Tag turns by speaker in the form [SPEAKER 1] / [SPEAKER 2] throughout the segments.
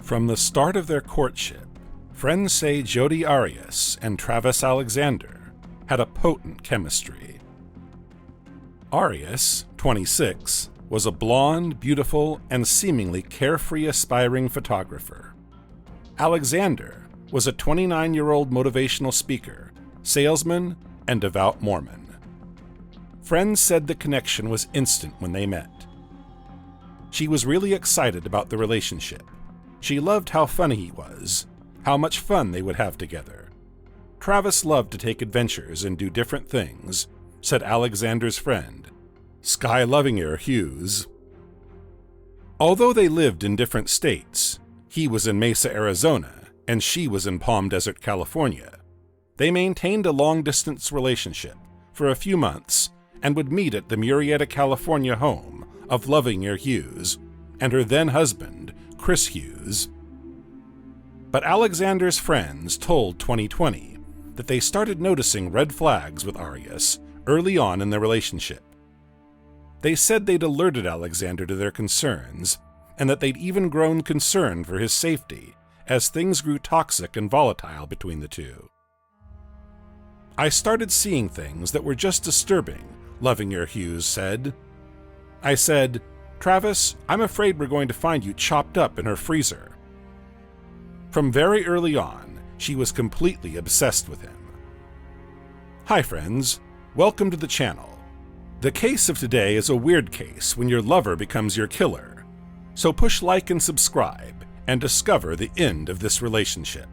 [SPEAKER 1] From the start of their courtship, friends say Jodi Arias and Travis Alexander had a potent chemistry. Arias, 26, was a blonde, beautiful, and seemingly carefree aspiring photographer. Alexander was a 29-year-old motivational speaker, salesman, and devout Mormon. Friends said the connection was instant when they met. She was really excited about the relationship. She loved how funny he was, how much fun they would have together. Travis loved to take adventures and do different things, said Alexander's friend, Sky Lovingier Hughes. Although they lived in different states, he was in Mesa, Arizona, and she was in Palm Desert, California, they maintained a long-distance relationship for a few months and would meet at the Murrieta, California home of Lovingier Hughes and her then-husband, Chris Hughes. But Alexander's friends told 2020 that they started noticing red flags with Arias early on in their relationship. They said they'd alerted Alexander to their concerns, and that they'd even grown concerned for his safety as things grew toxic and volatile between the two. "I started seeing things that were just disturbing," Lovingier Hughes said. "I said, Travis, I'm afraid we're going to find you chopped up in her freezer." From very early on, she was completely obsessed with him. Hi friends, welcome to the channel. The case of today is a weird case when your lover becomes your killer. So push like and subscribe and discover the end of this relationship.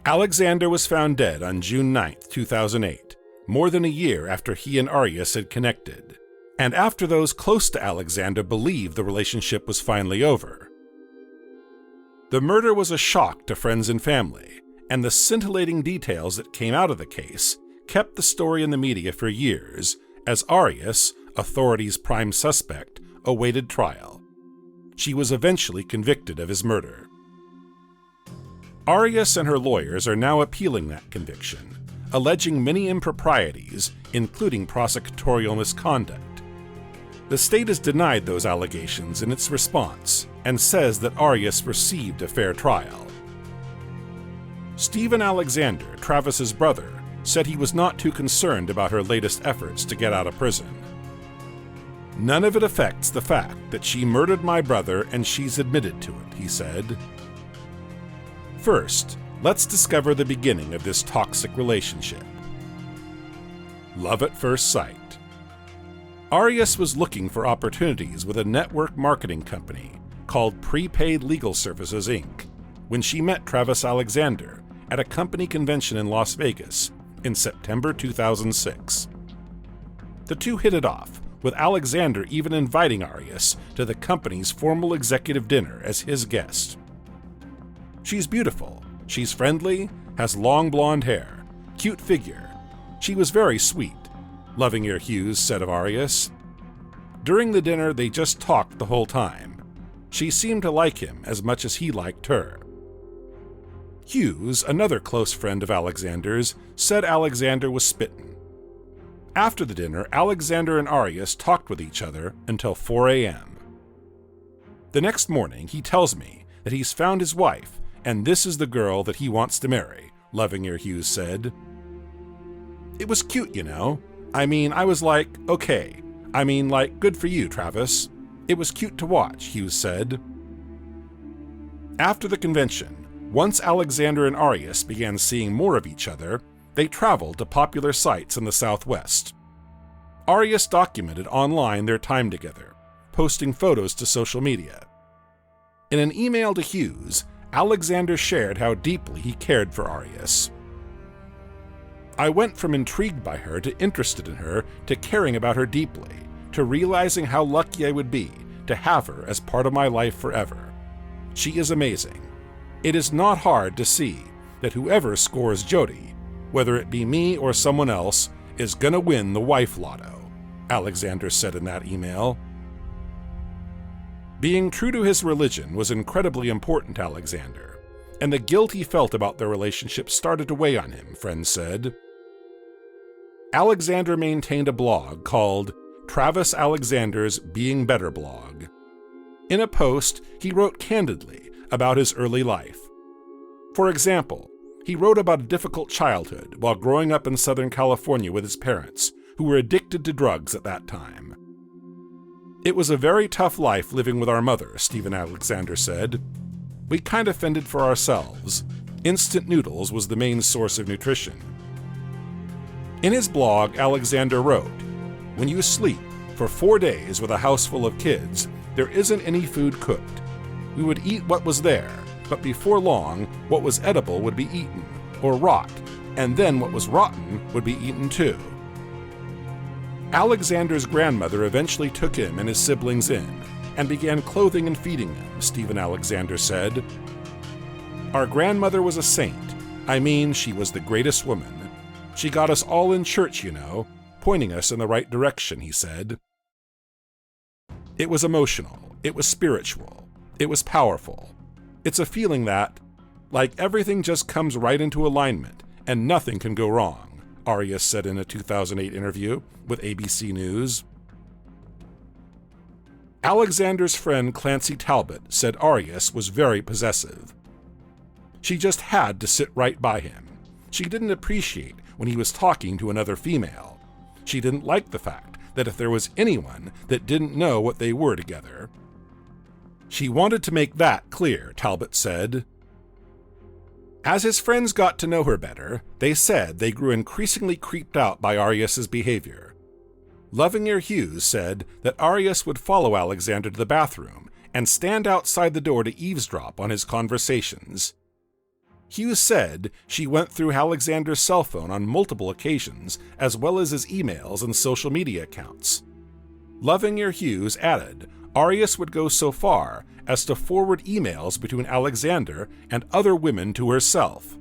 [SPEAKER 1] Alexander was found dead on June 9, 2008, more than a year after he and Arias had connected, and after those close to Alexander believed the relationship was finally over. The murder was a shock to friends and family, and the scintillating details that came out of the case kept the story in the media for years as Arias, authorities' prime suspect, awaited trial. She was eventually convicted of his murder. Arias and her lawyers are now appealing that conviction, alleging many improprieties, including prosecutorial misconduct. The state has denied those allegations in its response and says that Arias received a fair trial. Stephen Alexander, Travis's brother, said he was not too concerned about her latest efforts to get out of prison. "None of it affects the fact that she murdered my brother and she's admitted to it," he said. First, let's discover the beginning of this toxic relationship. Love at first sight. Arias was looking for opportunities with a network marketing company called Prepaid Legal Services, Inc. when she met Travis Alexander at a company convention in Las Vegas in September 2006. The two hit it off, with Alexander even inviting Arias to the company's formal executive dinner as his guest. "She's beautiful, she's friendly, has long blonde hair, cute figure. She was very sweet," Lovingier Hughes said of Arias. During the dinner, they just talked the whole time. She seemed to like him as much as he liked her. Hughes, another close friend of Alexander's, said Alexander was spittin'. After the dinner, Alexander and Arias talked with each other until 4 a.m. The next morning, he tells me that he's found his wife, and this is the girl that he wants to marry, Lovingier Hughes said. "It was cute, you know. I mean, I was like, okay. I mean, like, good for you, Travis. It was cute to watch," Hughes said. After the convention, once Alexander and Arias began seeing more of each other, they traveled to popular sites in the Southwest. Arias documented online their time together, posting photos to social media. In an email to Hughes, Alexander shared how deeply he cared for Arias. "I went from intrigued by her to interested in her to caring about her deeply, to realizing how lucky I would be to have her as part of my life forever. She is amazing. It is not hard to see that whoever scores Jodi, whether it be me or someone else, is gonna win the wife lotto," Alexander said in that email. Being true to his religion was incredibly important to Alexander, and the guilt he felt about their relationship started to weigh on him, friends said. Alexander maintained a blog called Travis Alexander's Being Better blog. In a post, he wrote candidly about his early life. For example, he wrote about a difficult childhood while growing up in Southern California with his parents, who were addicted to drugs at that time. "It was a very tough life living with our mother," Stephen Alexander said. "We kind of fended for ourselves. Instant noodles was the main source of nutrition." In his blog, Alexander wrote, "When you sleep for 4 days with a house full of kids, there isn't any food cooked. We would eat what was there, but before long, what was edible would be eaten, or rot, and then what was rotten would be eaten too." Alexander's grandmother eventually took him and his siblings in, and began clothing and feeding them, Stephen Alexander said. "Our grandmother was a saint. I mean, she was the greatest woman. She got us all in church, you know, pointing us in the right direction," he said. It was emotional. It was spiritual. It was powerful. It's a feeling that, like, everything just comes right into alignment and nothing can go wrong, Arias said in a 2008 interview with ABC News. Alexander's friend Clancy Talbot said Arias was very possessive. "She just had to sit right by him. She didn't appreciate when he was talking to another female. She didn't like the fact that if there was anyone that didn't know what they were together. She wanted to make that clear," Talbot said. As his friends got to know her better, they said they grew increasingly creeped out by Arias's behavior. Lovingier Hughes said that Arias would follow Alexander to the bathroom and stand outside the door to eavesdrop on his conversations. Hughes said she went through Alexander's cell phone on multiple occasions, as well as his emails and social media accounts. Lovingier Hughes added Arias would go so far as to forward emails between Alexander and other women to herself.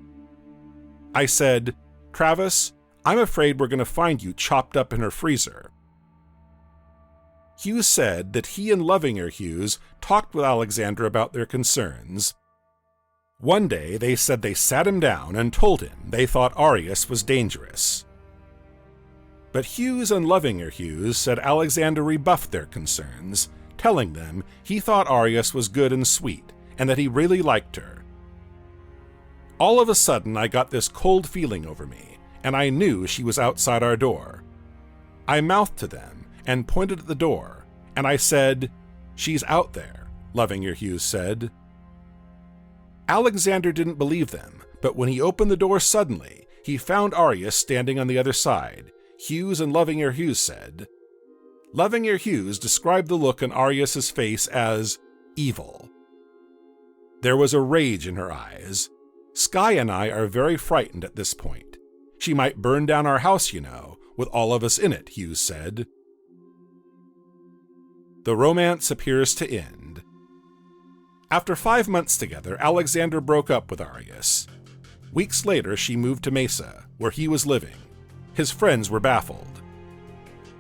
[SPEAKER 1] "I said, 'Travis, I'm afraid we're going to find you chopped up in her freezer.'" Hughes said that he and Lovingier Hughes talked with Alexander about their concerns. One day, they said they sat him down and told him they thought Arias was dangerous. But Hughes and Lovingier Hughes said Alexander rebuffed their concerns, telling them he thought Arias was good and sweet, and that he really liked her. "All of a sudden, I got this cold feeling over me, and I knew she was outside our door. I mouthed to them and pointed at the door, and I said, 'She's out there,'" Lovingier Hughes said. Alexander didn't believe them, but when he opened the door suddenly, he found Arias standing on the other side, Hughes and Lovingier Hughes said. Lovingier Hughes described the look on Arias's face as evil. There was a rage in her eyes. "Sky and I are very frightened at this point. She might burn down our house, you know, with all of us in it," Hughes said. The romance appears to end. After 5 months together, Alexander broke up with Arias. Weeks later, she moved to Mesa, where he was living. His friends were baffled.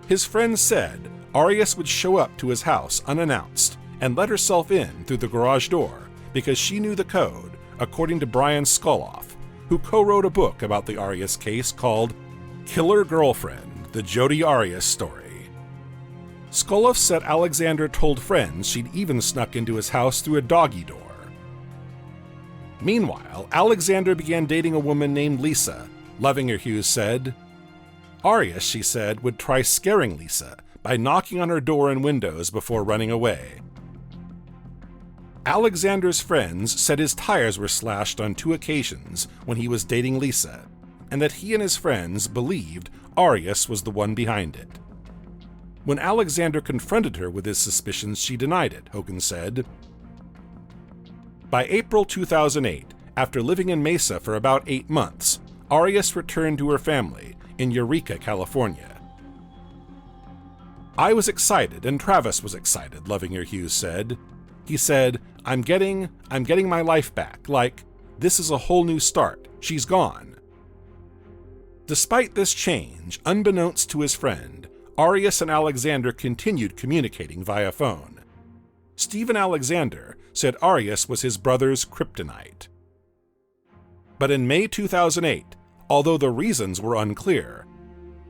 [SPEAKER 1] His friends said Arias would show up to his house unannounced and let herself in through the garage door because she knew the code, according to Brian Skoloff, who co-wrote a book about the Arias case called Killer Girlfriend, the Jodi Arias Story. Skoloff said Alexander told friends she'd even snuck into his house through a doggy door. Meanwhile, Alexander began dating a woman named Lisa, Lovingier Hughes said. Arias, she said, would try scaring Lisa by knocking on her door and windows before running away. Alexander's friends said his tires were slashed on 2 occasions when he was dating Lisa, and that he and his friends believed Arias was the one behind it. When Alexander confronted her with his suspicions, she denied it, Hogan said. By April 2008, after living in Mesa for about 8 months, Arias returned to her family in Murrieta, California. "I was excited, and Travis was excited," Lovingier Hughes said. He said, I'm getting my life back, like, this is a whole new start. She's gone." Despite this change, unbeknownst to his friend, Arias and Alexander continued communicating via phone. Stephen Alexander said Arias was his brother's kryptonite. But in May 2008, although the reasons were unclear,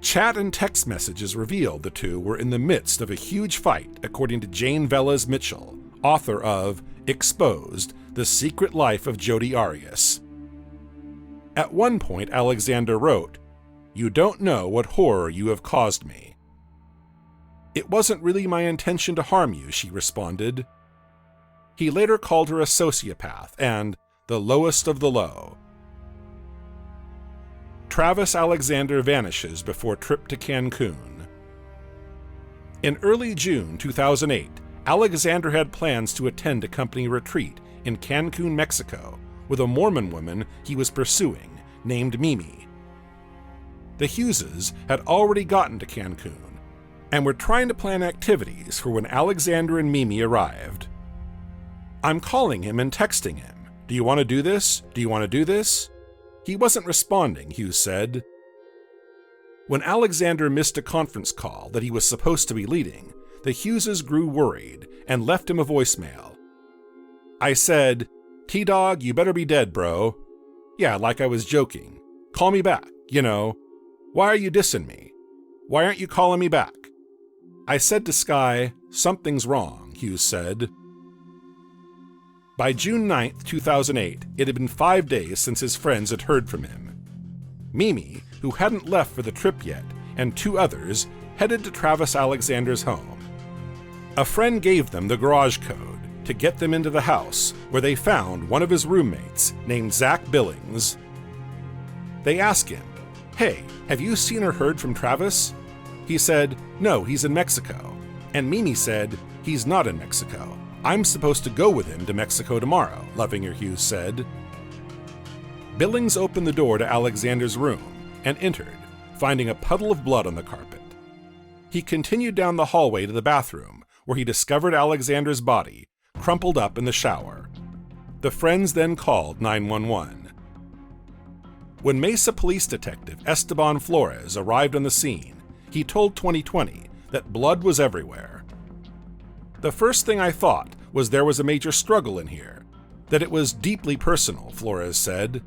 [SPEAKER 1] chat and text messages revealed the two were in the midst of a huge fight, according to Jane Velez Mitchell, author of Exposed: The Secret Life of Jodi Arias. At one point, Alexander wrote, "You don't know what horror you have caused me." "It wasn't really my intention to harm you," she responded. He later called her a sociopath and the lowest of the low. Travis Alexander vanishes before trip to Cancun. In early June 2008, Alexander had plans to attend a company retreat in Cancun, Mexico, with a Mormon woman he was pursuing named Mimi. The Hugheses had already gotten to Cancun and were trying to plan activities for when Alexander and Mimi arrived. "I'm calling him and texting him. Do you want to do this? Do you want to do this?" He wasn't responding, Hughes said. When Alexander missed a conference call that he was supposed to be leading, the Hugheses grew worried and left him a voicemail. "I said, T-Dog, you better be dead, bro. Yeah, like I was joking. Call me back, you know. Why are you dissing me? Why aren't you calling me back?" I said to Sky, "Something's wrong," Hughes said. By June 9, 2008, it had been 5 days since his friends had heard from him. Mimi, who hadn't left for the trip yet, and 2 others headed to Travis Alexander's home. A friend gave them the garage code to get them into the house, where they found one of his roommates named Zach Billings. They asked him, "Hey, have you seen or heard from Travis?" He said, "No, he's in Mexico." And Mimi said, "He's not in Mexico. I'm supposed to go with him to Mexico tomorrow," Lovingier Hughes said. Billings opened the door to Alexander's room and entered, finding a puddle of blood on the carpet. He continued down the hallway to the bathroom, where he discovered Alexander's body, crumpled up in the shower. The friends then called 911. When Mesa police detective Esteban Flores arrived on the scene, he told 2020 that blood was everywhere. "The first thing I thought was there was a major struggle in here, that it was deeply personal," Flores said.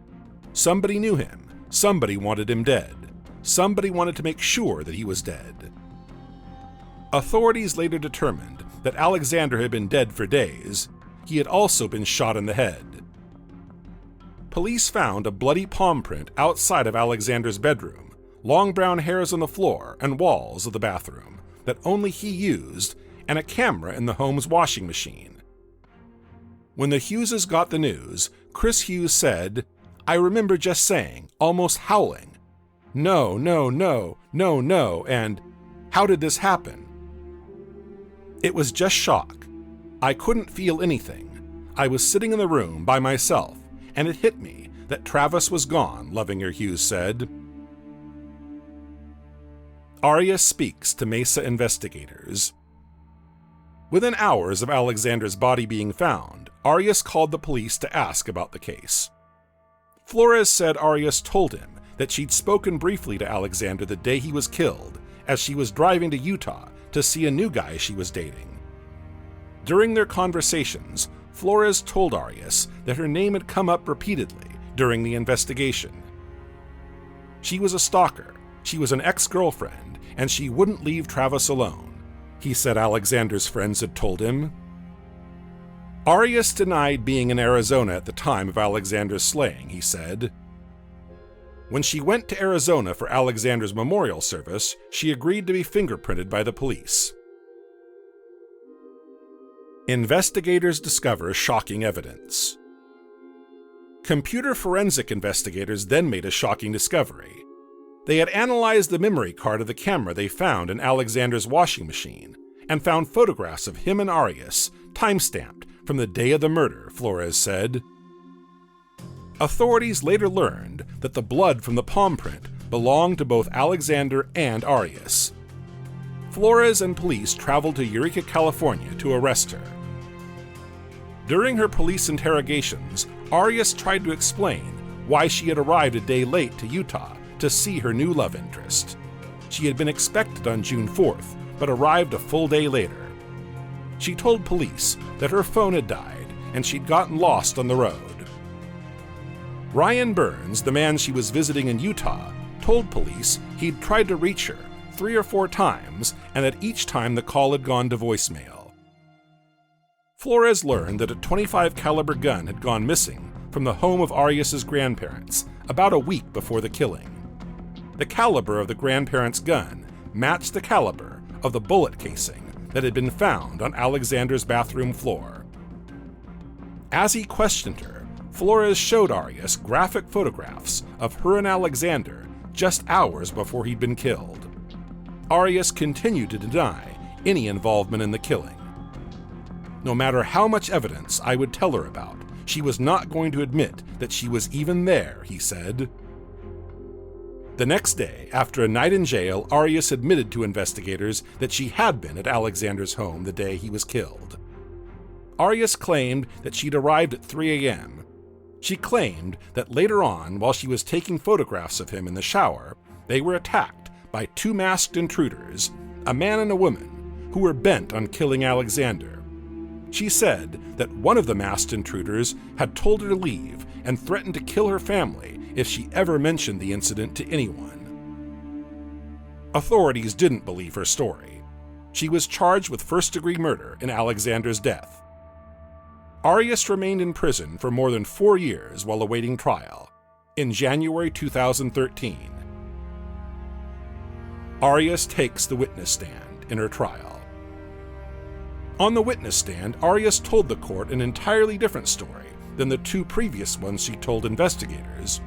[SPEAKER 1] "Somebody knew him, somebody wanted him dead, somebody wanted to make sure that he was dead." Authorities later determined that Alexander had been dead for days. He had also been shot in the head. Police found a bloody palm print outside of Alexander's bedroom, long brown hairs on the floor and walls of the bathroom that only he used, and a camera in the home's washing machine. When the Hugheses got the news, Chris Hughes said, "I remember just saying, almost howling, 'No, no, no, no, no,' and 'How did this happen?' It was just shock. I couldn't feel anything. I was sitting in the room by myself, and it hit me that Travis was gone," Lovingier Hughes said. Arias speaks to Mesa investigators. Within hours of Alexander's body being found, Arias called the police to ask about the case. Flores said Arias told him that she'd spoken briefly to Alexander the day he was killed, as she was driving to Utah to see a new guy she was dating. During their conversations, Flores told Arias that her name had come up repeatedly during the investigation. She was a stalker, she was an ex-girlfriend, and she wouldn't leave Travis alone, he said Alexander's friends had told him. Arias denied being in Arizona at the time of Alexander's slaying, he said. When she went to Arizona for Alexander's memorial service, she agreed to be fingerprinted by the police. Investigators discover shocking evidence. Computer forensic investigators then made a shocking discovery. They had analyzed the memory card of the camera they found in Alexander's washing machine and found photographs of him and Arias, time-stamped from the day of the murder, Flores said. Authorities later learned that the blood from the palm print belonged to both Alexander and Arias. Flores and police traveled to Eureka, California to arrest her. During her police interrogations, Arias tried to explain why she had arrived a day late to Utah to see her new love interest. She had been expected on June 4th, but arrived a full day later. She told police that her phone had died and she'd gotten lost on the road. Ryan Burns, the man she was visiting in Utah, told police he'd tried to reach her 3 or 4 times and that each time the call had gone to voicemail. Flores learned that a .25 caliber gun had gone missing from the home of Arias' grandparents about a week before the killing. The caliber of the grandparents' gun matched the caliber of the bullet casing that had been found on Alexander's bathroom floor. As he questioned her, Flores showed Arias graphic photographs of her and Alexander just hours before he'd been killed. Arias continued to deny any involvement in the killing. No matter how much evidence I would tell her about, she was not going to admit that she was even there, he said. The next day, after a night in jail, Arias admitted to investigators that she had been at Alexander's home the day he was killed. Arias claimed that she'd arrived at 3 a.m. She claimed that later on, while she was taking photographs of him in the shower, they were attacked by 2 masked intruders, a man and a woman, who were bent on killing Alexander. She said that one of the masked intruders had told her to leave and threatened to kill her family if she ever mentioned the incident to anyone. Authorities didn't believe her story. She was charged with first-degree murder in Alexander's death. Arias remained in prison for more than 4 years while awaiting trial. In January 2013, Arias takes the witness stand in her trial. On the witness stand, Arias told the court an entirely different story than the 2 previous ones she told investigators.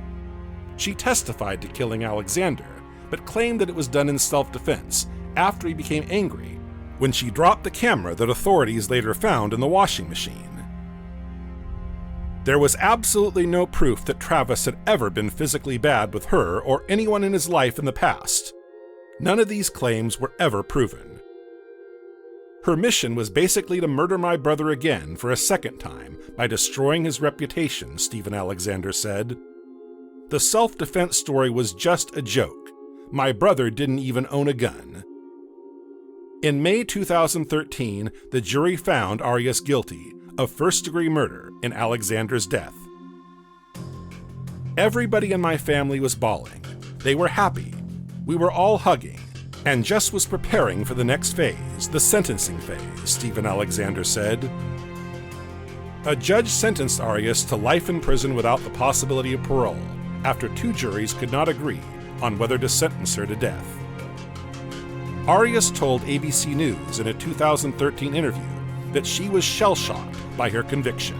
[SPEAKER 1] She testified to killing Alexander, but claimed that it was done in self-defense after he became angry when she dropped the camera that authorities later found in the washing machine. There was absolutely no proof that Travis had ever been physically bad with her or anyone in his life in the past. None of these claims were ever proven. Her mission was basically to murder my brother again for a second time by destroying his reputation, Stephen Alexander said. The self-defense story was just a joke. My brother didn't even own a gun. In May 2013, the jury found Arias guilty of first-degree murder in Alexander's death. Everybody in my family was bawling. They were happy. We were all hugging, and just was preparing for the next phase, the sentencing phase, Stephen Alexander said. A judge sentenced Arias to life in prison without the possibility of parole, after 2 juries could not agree on whether to sentence her to death. Arias told ABC News in a 2013 interview that she was shell-shocked by her conviction.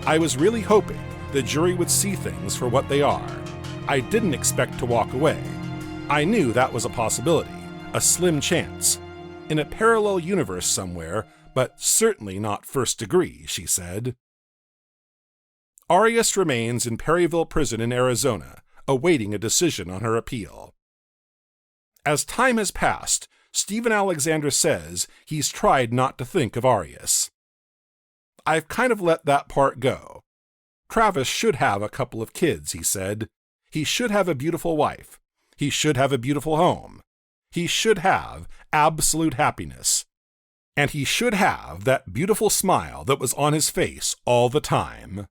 [SPEAKER 1] I was really hoping the jury would see things for what they are. I didn't expect to walk away. I knew that was a possibility, a slim chance, in a parallel universe somewhere, but certainly not first degree, she said. Arias remains in Perryville Prison in Arizona, awaiting a decision on her appeal. As time has passed, Stephen Alexander says he's tried not to think of Arias. I've kind of let that part go. Travis should have a couple of kids, he said. He should have a beautiful wife. He should have a beautiful home. He should have absolute happiness. And he should have that beautiful smile that was on his face all the time.